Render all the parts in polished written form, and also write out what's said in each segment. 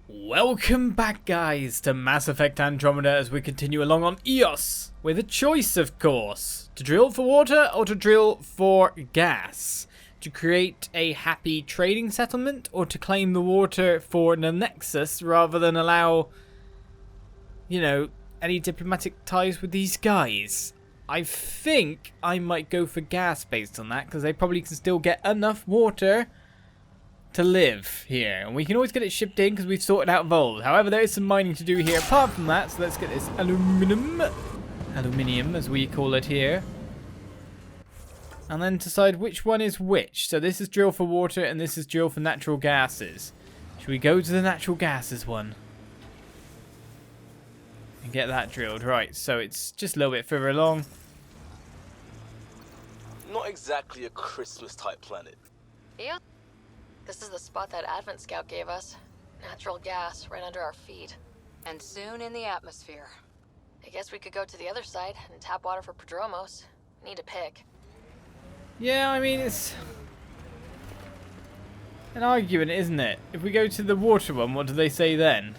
Welcome back, guys, to Mass Effect Andromeda as we continue along on Eos, with a choice, of course, to drill for water or to drill for gas, to create a happy trading settlement or to claim the water for the Nexus rather than allow, you know, any diplomatic ties with these guys. I think I might go for gas based on that, because they probably can still get enough water to live here, and we can always get it shipped in because we've sorted out Volve. However, there is some mining to do here apart from that, so let's get this aluminium as we call it here, and then decide which one is which. So this is drill for water and this is drill for natural gases. Should we go to the natural gases one and get that drilled? Right, so it's just a little bit further along. Not exactly a Christmas type planet. Yeah. This is the spot that Advent Scout gave us. Natural gas right under our feet. And soon in the atmosphere. I guess we could go to the other side and tap water for Prodromos. Need a pick. Yeah, I mean, it's an argument, isn't it? If we go to the water one, what do they say then?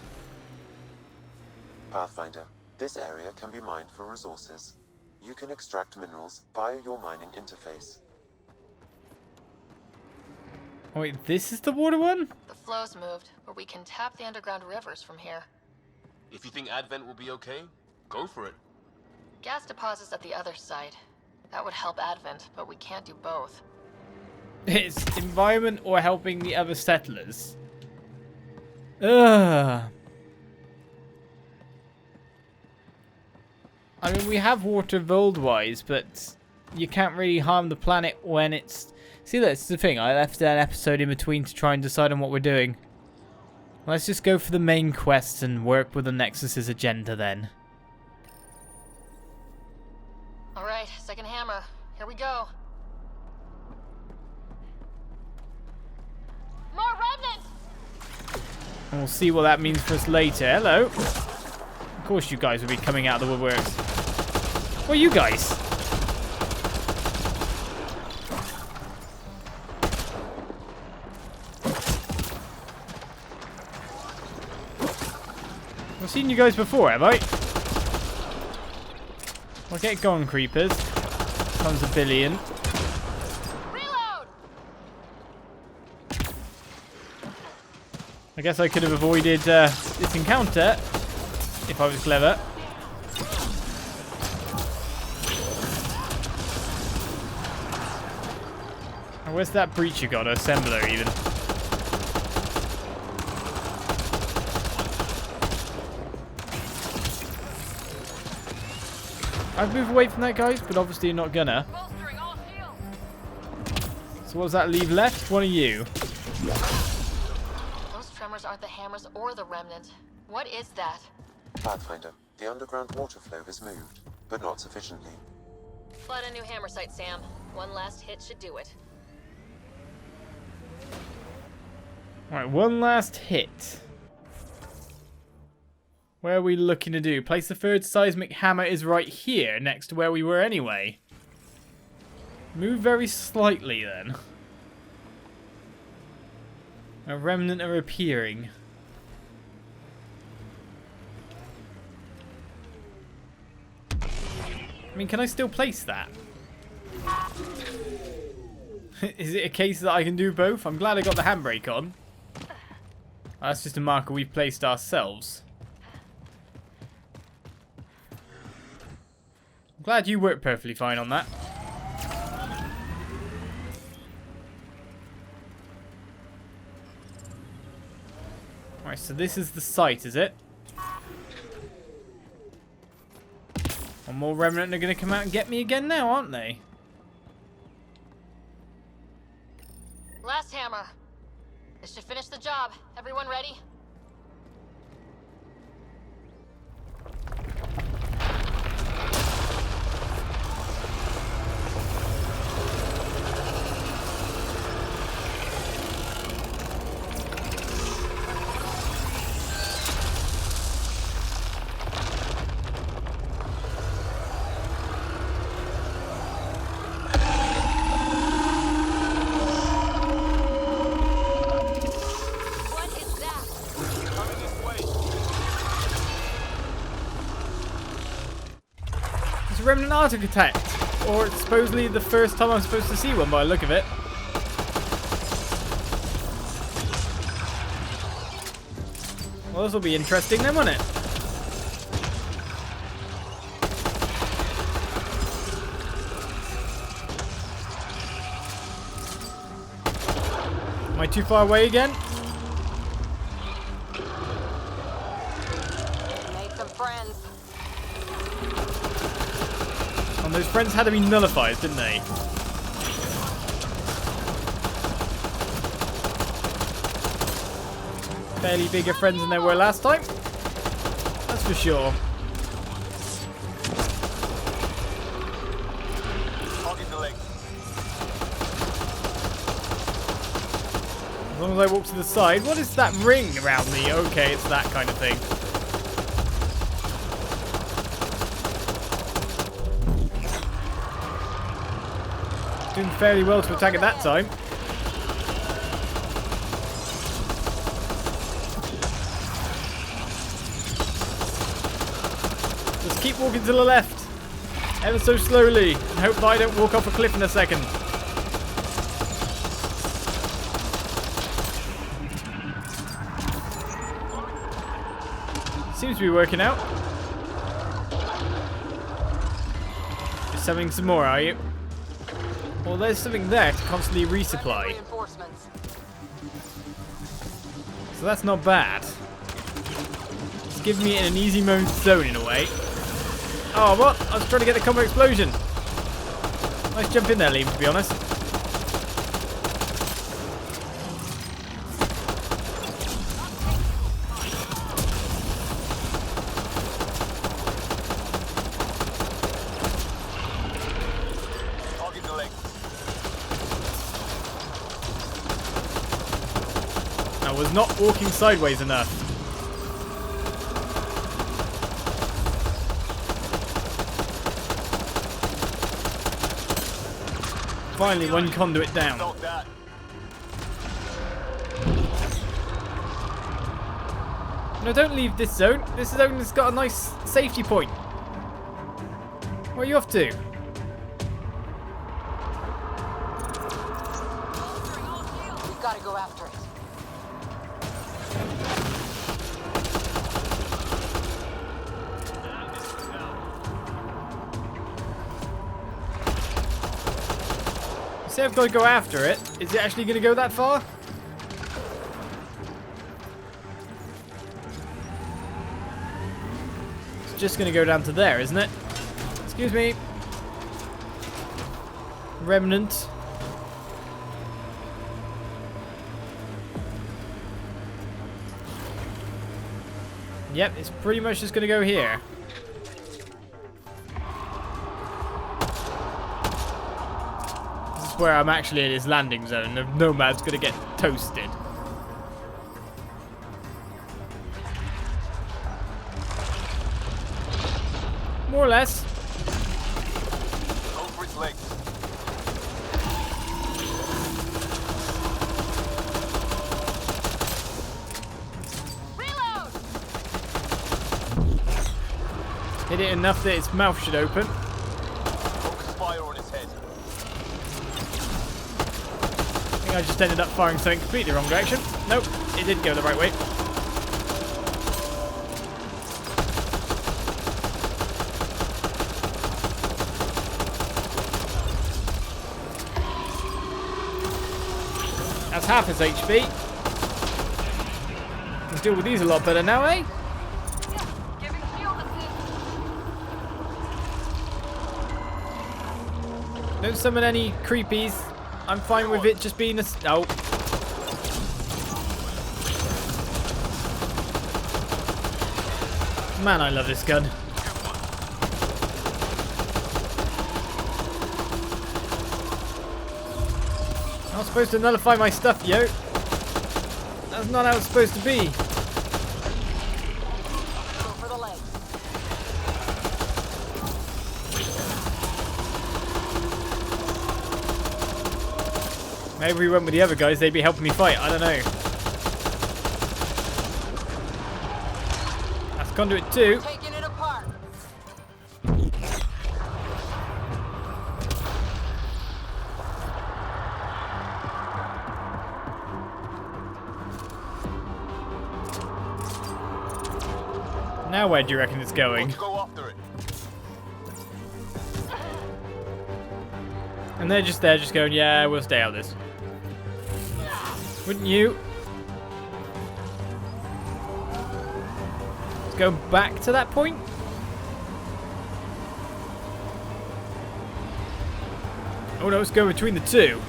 Pathfinder, this area can be mined for resources. You can extract minerals via your mining interface. Oh, wait, this is the water one? The flow's moved, but we can tap the underground rivers from here. If you think Advent will be okay, go for it. Gas deposits at the other side. That would help Advent, but we can't do both. It's environment or helping the other settlers. Ugh. I mean, we have water world-wise, but you can't really harm the planet when it's... See, that's the thing. I left that episode in between to try and decide on what we're doing. Let's just go for the main quest and work with the Nexus's agenda then. Alright, second hammer. Here we go. More Remnant! And we'll see what that means for us later. Hello. Of course you guys will be coming out of the woodworks. What are you guys? I've seen you guys before, have I? Well, get going, creepers. Comes a billion. Reload! I guess I could have avoided this encounter if I was clever. Oh, where's that breach you got? Assembler, even. I've moved away from that, guys, but obviously you're not gonna. So what does that leave left? One of you. Those tremors aren't the hammers or the Remnant. What is that? Pathfinder, the underground water flow has moved, but not sufficiently. Flood a new hammer site, Sam. One last hit should do it. Alright, one last hit. Where are we looking to do? Place the third seismic hammer is right here, next to where we were anyway. Move very slightly then. A remnant are appearing. I mean, can I still place that? Is it a case that I can do both? I'm glad I got the handbrake on. That's just a marker we've placed ourselves. I'm glad you worked perfectly fine on that. Alright, so this is the site, is it? One more remnant are going to come out and get me again now, aren't they? Last hammer. This should finish the job. Everyone ready? What is that? It's a Remnant Architect. Or it's supposedly the first time I'm supposed to see one by the look of it. Well, this will be interesting then, won't it? Am I too far away again? Made some friends. And those friends had to be nullified, didn't they? Fairly bigger friends than they were last time. That's for sure. As long as I walk to the side. What is that ring around me? Okay, it's that kind of thing. Doing fairly well to attack at that time. Just keep walking to the left. Ever so slowly. And hope that I don't walk off a cliff in a second. Seems to be working out. You're summoning some more, are you? Well, there's something there to constantly resupply. So that's not bad. It's giving me an easy mode zone in a way. Oh, what? I was trying to get the combo explosion. Nice jump in there, Liam, to be honest. I was not walking sideways enough. Finally, one conduit down. No, don't leave this zone. This zone has got a nice safety point. Where are you off to? We've got to go after it. Say I've got to go after it. Is it actually going to go that far? It's just going to go down to there, isn't it? Excuse me. Remnant. Yep, it's pretty much just going to go here. Where I'm actually in his landing zone. The Nomad's gonna get toasted. More or less. Go for its legs. Reload! Hit it enough that its mouth should open. Focus fire on its head. I think I just ended up firing something completely wrong direction. Nope, it did go the right way. That's half his HP. Can deal with these a lot better now, eh? Giving shield assist. Don't summon any creepies. I'm fine with it just being a... Oh. Man, I love this gun. Not supposed to nullify my stuff, yo. That's not how it's supposed to be. Go for the legs. Maybe we went with the other guys, they'd be helping me fight. I don't know. That's conduit 2. Taking it apart. Now where do you reckon it's going? Let's go after it. And they're just there, just going, yeah, we'll stay out of this. Wouldn't you? Let's go back to that point. Oh no, let's go between the two.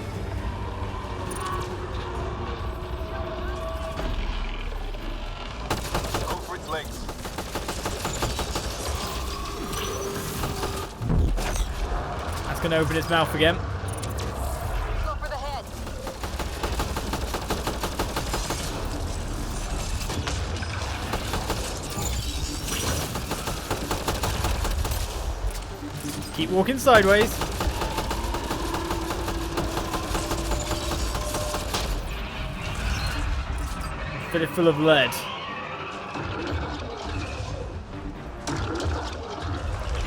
Go for its legs. That's going to open its mouth again. Go for the head. Keep walking sideways. Fill it full of lead.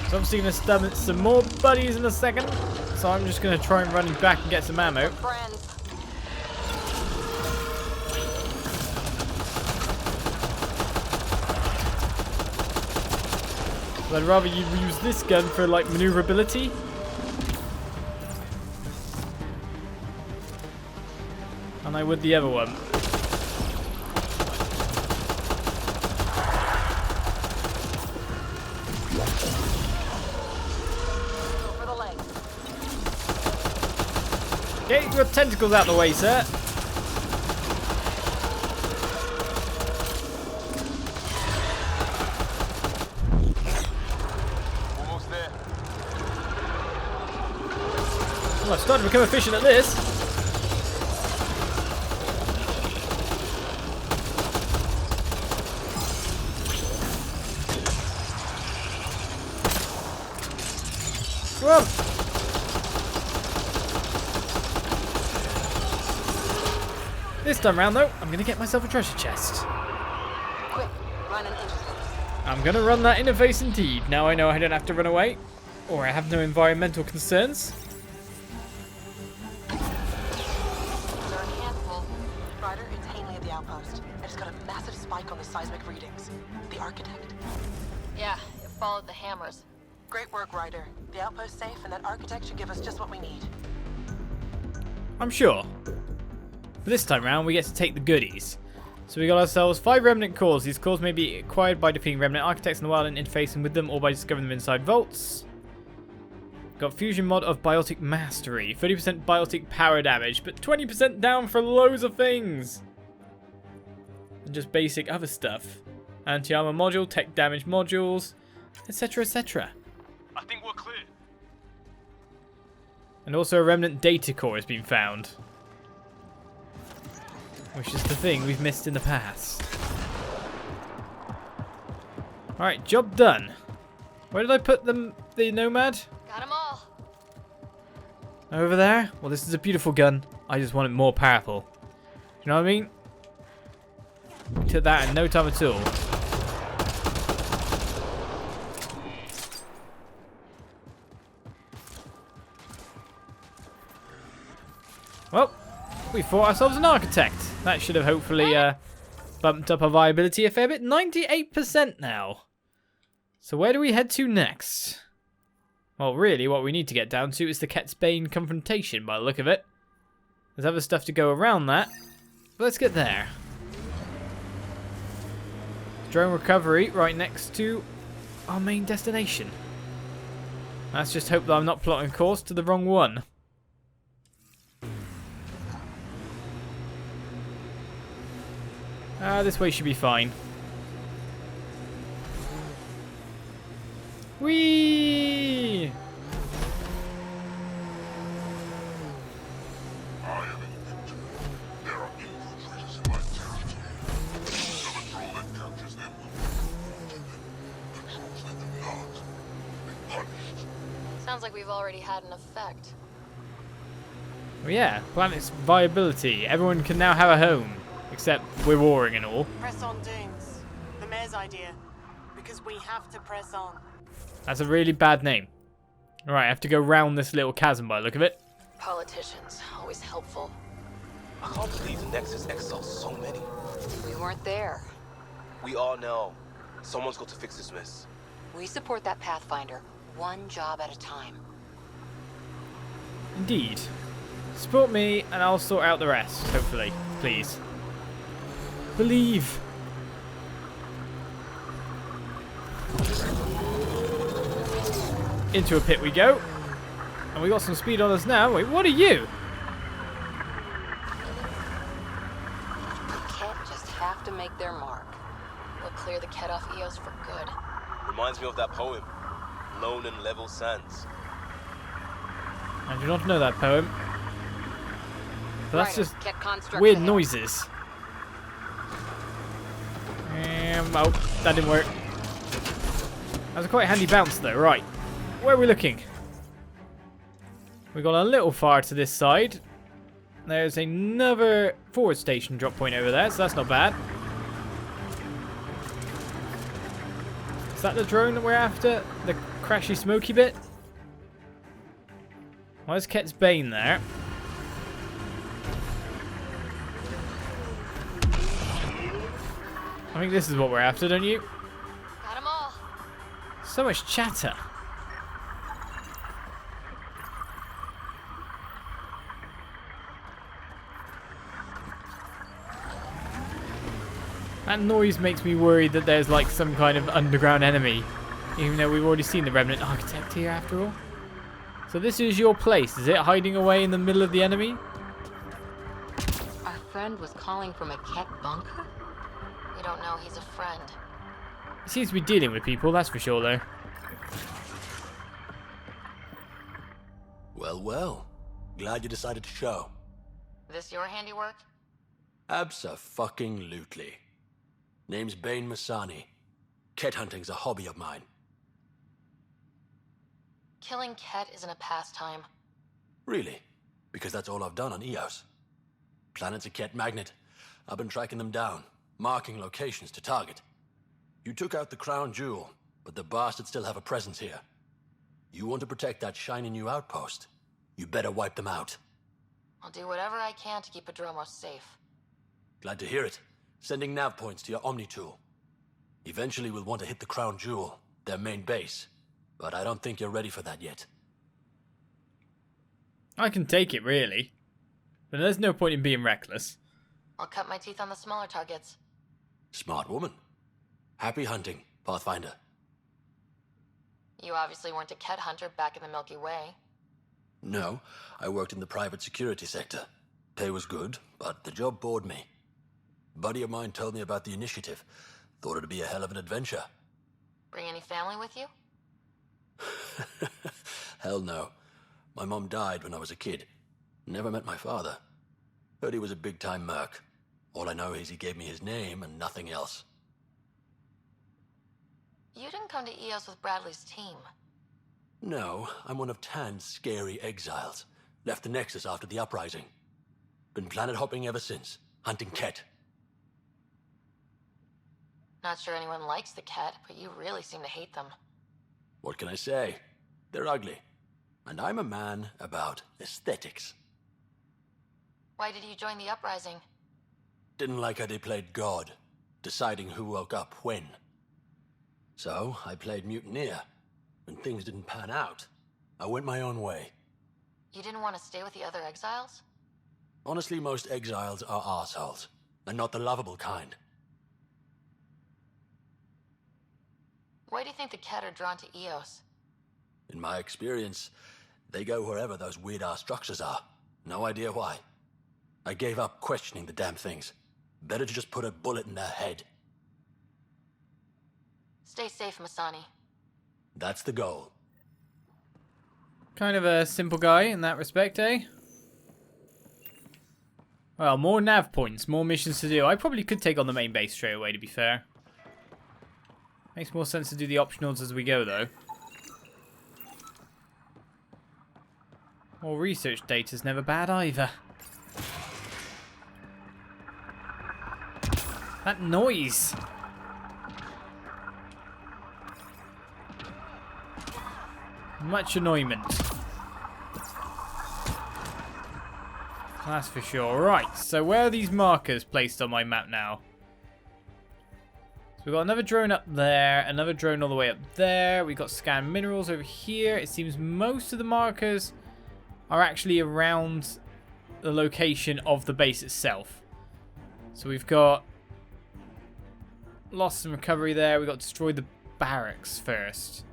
So obviously going to stun some more buddies in a second. So I'm just going to try and run back and get some ammo. Friends. But I'd rather you use this gun for like maneuverability. And I would the other one. Go for the leg. Get your tentacles out of the way, sir. Almost there. Well, I've started to become efficient at this. Come on. This time round, though, I'm going to get myself a treasure chest. Quick, run an interface. I'm going to run that interface indeed. Now I know I don't have to run away, or I have no environmental concerns. They're a handful. Ryder, it's Hanley at the outpost. I just got a massive spike on the seismic readings. The Architect. Yeah, it followed the hammers. Great work, Ryder. The outpost's safe, and that Architect should give us just what we need. I'm sure. But this time round, we get to take the goodies. So we got ourselves 5 Remnant cores. These cores may be acquired by defeating Remnant architects in the wild and interfacing with them, or by discovering them inside vaults. Got fusion mod of biotic mastery. 30% biotic power damage, but 20% down for loads of things. And just basic other stuff. Anti-armor module, tech damage modules, etc, etc. I think we're clear. And also a Remnant data core has been found. Which is the thing we've missed in the past. Alright, job done. Where did I put them, the Nomad? Got them all. Over there? Well, this is a beautiful gun. I just want it more powerful. You know what I mean? We took that in no time at all. Well, we fought ourselves an architect. That should have hopefully bumped up our viability a fair bit. 98% now. So where do we head to next? Well, really, what we need to get down to is the Kett's Bane confrontation, by the look of it. There's other stuff to go around that. But let's get there. Drone recovery right next to our main destination. Let's just hope that I'm not plotting course to the wrong one. This way should be fine. Whee! I am an infantry. There are infiltrators in my territory. The patrol that captures them will be patrols that do not be punished. Sounds like we've already had an effect. Well, yeah, planet's viability. Everyone can now have a home. Except we're warring and all. Press on, Dunes. The mayor's idea. Because we have to press on. That's a really bad name. Alright, I have to go round this little chasm by the look of it. Politicians, always helpful. I can't believe the Nexus excels so many. We weren't there. We all know. Someone's got to fix this mess. We support that Pathfinder, one job at a time. Indeed. Support me and I'll sort out the rest, hopefully. Please. Believe. Into a pit we go. And we got some speed on us now. Wait, what are you? Kett just have to make their mark. We'll clear the Kett off Eos for good. Reminds me of that poem, Lone and Level Sands. I do not know that poem. But that's Ryder, just Kett construct weird ahead. noises. Oh, that didn't work. That was a quite handy bounce though. Right. Where are we looking? We got a little far to this side. There's another forward station drop point over there, so that's not bad. Is that the drone that we're after? The crashy smoky bit? Why is Kett's Bane there? I think this is what we're after, don't you? Got 'em all. So much chatter. That noise makes me worried that there's like some kind of underground enemy. Even though we've already seen the Remnant Architect here after all. So this is your place, is it? Hiding away in the middle of the enemy? Our friend was calling from a Kett bunker? We don't know he's a friend. He seems to be dealing with people, that's for sure though. Well, well. Glad you decided to show. This your handiwork? Abso-fucking-lutely. Name's Mr Massani. Kett hunting's a hobby of mine. Killing Kett isn't a pastime. Really? Because that's all I've done on Eos. Planet's a Kett magnet. I've been tracking them down, marking locations to target. You took out the crown jewel, but the bastards still have a presence here. You want to protect that shiny new outpost? You better wipe them out. I'll do whatever I can to keep Adromos safe. Glad to hear it. Sending nav points to your Omni tool. Eventually we'll want to hit the crown jewel, their main base. But I don't think you're ready for that yet. I can take it, really. But there's no point in being reckless. I'll cut my teeth on the smaller targets. Smart woman. Happy hunting, Pathfinder. You obviously weren't a Kett hunter back in the Milky Way. No, I worked in the private security sector. Pay was good, but the job bored me. Buddy of mine told me about the initiative. Thought it'd be a hell of an adventure. Bring any family with you? Hell no. My mom died when I was a kid. Never met my father. Heard he was a big-time merc. All I know is he gave me his name and nothing else. You didn't come to Eos with Bradley's team. No, I'm one of Tan's scary exiles. Left the Nexus after the uprising. Been planet hopping ever since, hunting Kett. Not sure anyone likes the Kett, but you really seem to hate them. What can I say? They're ugly. And I'm a man about aesthetics. Why did you join the uprising? Didn't like how they played God, deciding who woke up when. So, I played mutineer. When things didn't pan out, I went my own way. You didn't want to stay with the other exiles? Honestly, most exiles are arseholes, and not the lovable kind. Why do you think the Kett are drawn to Eos? In my experience, they go wherever those weird-ass structures are. No idea why. I gave up questioning the damn things. Better to just put a bullet in their head. Stay safe, Massani. That's the goal. Kind of a simple guy in that respect, eh? Well, more nav points, more missions to do. I probably could take on the main base straight away, to be fair. Makes more sense to do the optionals as we go, though. More research data's never bad either. That noise! Much annoyment. That's for sure. Right, so where are these markers placed on my map now? So we've got another drone up there, another drone all the way up there. We've got scan minerals over here. It seems most of the markers are actually around the location of the base itself. So we've got loss and recovery there. We've got destroy the barracks first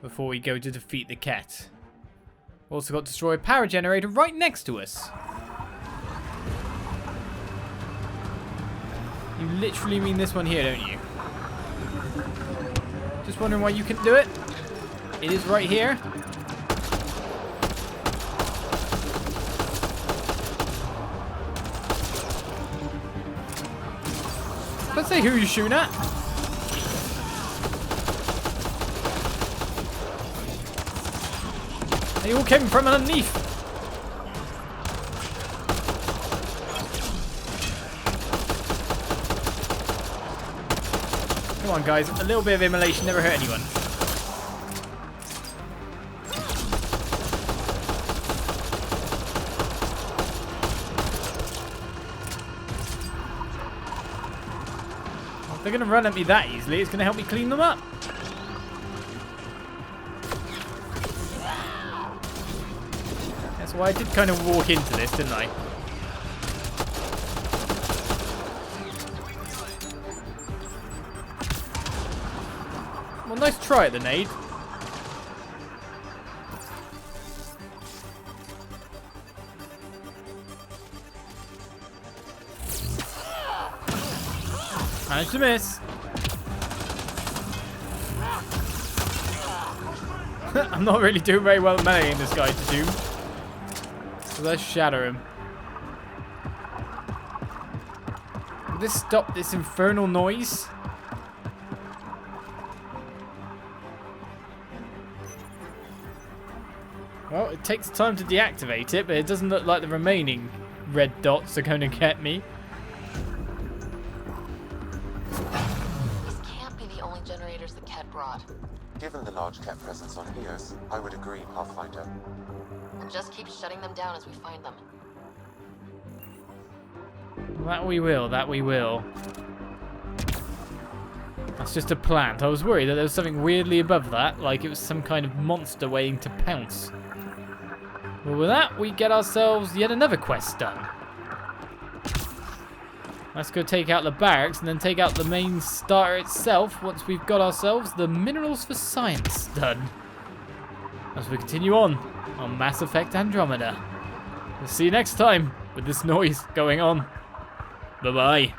before we go to defeat the Kett. Also got destroy a power generator right next to us. You literally mean this one here, don't you? Just wondering why you couldn't do it. It is right here. Let's say who you're shooting at. They all came from underneath. Come on, guys. A little bit of immolation never hurt anyone. If they're going to run at me that easily, it's going to help me clean them up. That's why I did kind of walk into this, didn't I? Well, nice try at the nade. Managed to miss. I'm not really doing very well at meleeing this guy to doom. So let's shatter him. Will this stop this infernal noise? Well, it takes time to deactivate it, but it doesn't look like the remaining red dots are going to get me. These can't be the only generators the Kett brought. Given the large Kett presence on Eos, I would agree, Pathfinder. We'll just keep shutting them down as we find them. That we will, that we will. That's just a plant. I was worried that there was something weirdly above that, like it was some kind of monster waiting to pounce. Well, with that, we get ourselves yet another quest done. Let's go take out the barracks and then take out the main starter itself once we've got ourselves the minerals for science done. As we continue on Mass Effect Andromeda. We'll see you next time with this noise going on. Bye-bye.